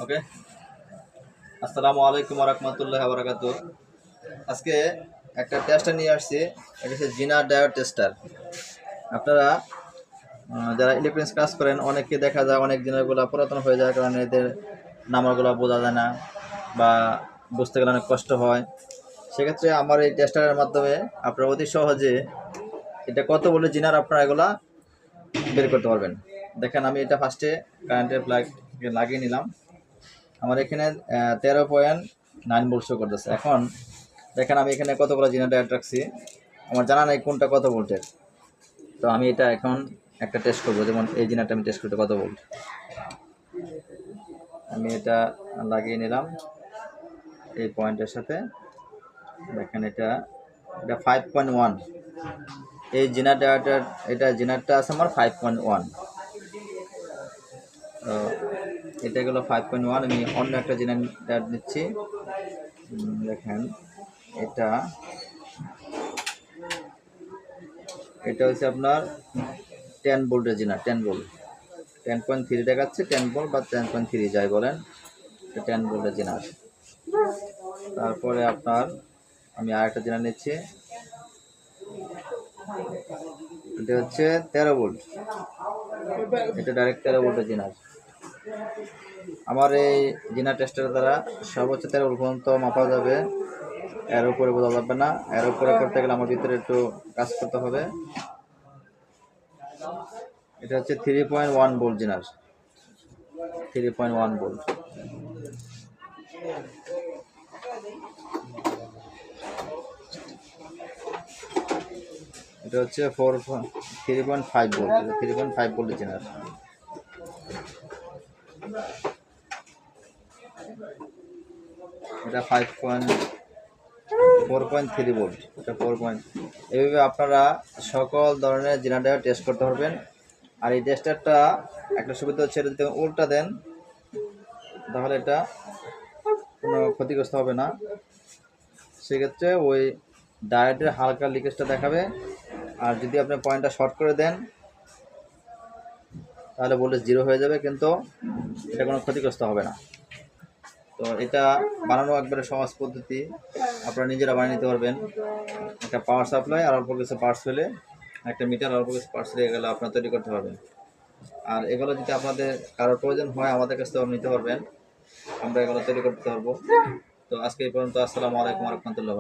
ওকে। আসসালামু আলাইকুম রহমতুল্লাহ বারাকাতু। আজকে একটা টেস্টার নিয়ে আসছি। এটা হচ্ছে জিনার ডায়োড টেস্টার। আপনারা যারা ইলেকট্রনিক্স কাজ করেন, অনেককে দেখা যায় অনেক জিনারগুলো পুরাতন হয়ে যায়, কারণ এদের নাম্বারগুলো বোঝা যায় না বা বুঝতে গেলে অনেক কষ্ট হয়। সেক্ষেত্রে আমার এই টেস্টারের মাধ্যমে আপনারা অতি সহজে এটা কত বলে জিনার আপনারা এগুলা বের করতে পারবেন। দেখেন, আমি এটা ফার্স্টে কারেন্টের প্লাগ লাগিয়ে নিলাম। আমার এখানে 13.9 ভোল্ট শো করতেছে। এখন দেখেন, আমি এখানে কতগুলো জেনারেটর রাখছি, আমার জানা নাই কোনটা কত ভোল্টের। তো আমি এটা এখন একটা টেস্ট করবো, যেমন এই জেনারেটর আমি টেস্ট করতে কত ভোল্ট। আমি এটা লাগিয়ে নিলাম এই পয়েন্টের সাথে। দেখেন, এটা 5.1। এই জেনারেটর, এটা জেনারেটর আছে আমার 5.1। তো এটা গেলো 5.1। আমি অন্য একটা জেনারেটর নিচ্ছি। দেখেন, এটা এটা হচ্ছে আপনার 10 ভোল্টের জিনার। 10 ভোল্ট, 10.3 দেখাচ্ছে। 10 ভোল্ট বা 10.3 যাই বলেন, 10 ভোল্টের জিনার। তারপরে আপনার আমি আরেকটা জিনার নিচ্ছি। এটা হচ্ছে 13 ভোল্ট। এটা ডাইরেক্ট 13 ভোল্টের জিনার। আমার এই জিনার টেস্টার দ্বারা সর্বোচ্চ 13 ভোল্ট পর্যন্ত মাপা যাবে, এর উপরে বোঝা যাবে না। এর উপরে করতে গেলে আমার ভিতরে একটু কাজ করতে হবে। এটা হচ্ছে 3.1 ভোল্ট জিনার। 3.1 ভোল্ট। এটা হচ্ছে 3.5 ভোল্ট। 3.5 ভোল্টের জেনার। এটা 4.3 ভোল্ট। এটা 4. এইভাবে আপনারা সকল ধরনের জেনারেটর টেস্ট করতে পারবেন। আর এই টেস্টারটা একটা সুবিধা হচ্ছে, এটা যদি উল্টা দেন তাহলে এটা কোনো ক্ষতিগ্রস্ত হবে না। সেক্ষেত্রে ওই ডায়োডের হালকা লিকেজটা দেখাবে। আর যদি আপনি পয়েন্টটা শর্ট করে দেন তাহলে ভোল্টেজ 0 হয়ে যাবে, কিন্তু এটা কোনো ক্ষতিগ্রস্ত হবে না। তো এটা বানানো একবারে সহজ পদ্ধতি, আপনারা নিজেরা বানিয়ে নিতে পারবেন। একটা পাওয়ার সাপ্লাই আর অল্প কিছু পার্টস ফেলে, একটা মিটার অল্প কিছু পার্টস ফেলে এগুলো আপনারা তৈরি করতে পারবেন। আর এগুলো যদি আপনাদের কারোর প্রয়োজন হয়, আমাদের কাছ থেকে নিতে পারবেন, আমরা এগুলো তৈরি করতে পারবো। তো আজকে এই পর্যন্ত। আসসালামু আলাইকুম রহমতুল্লাহ।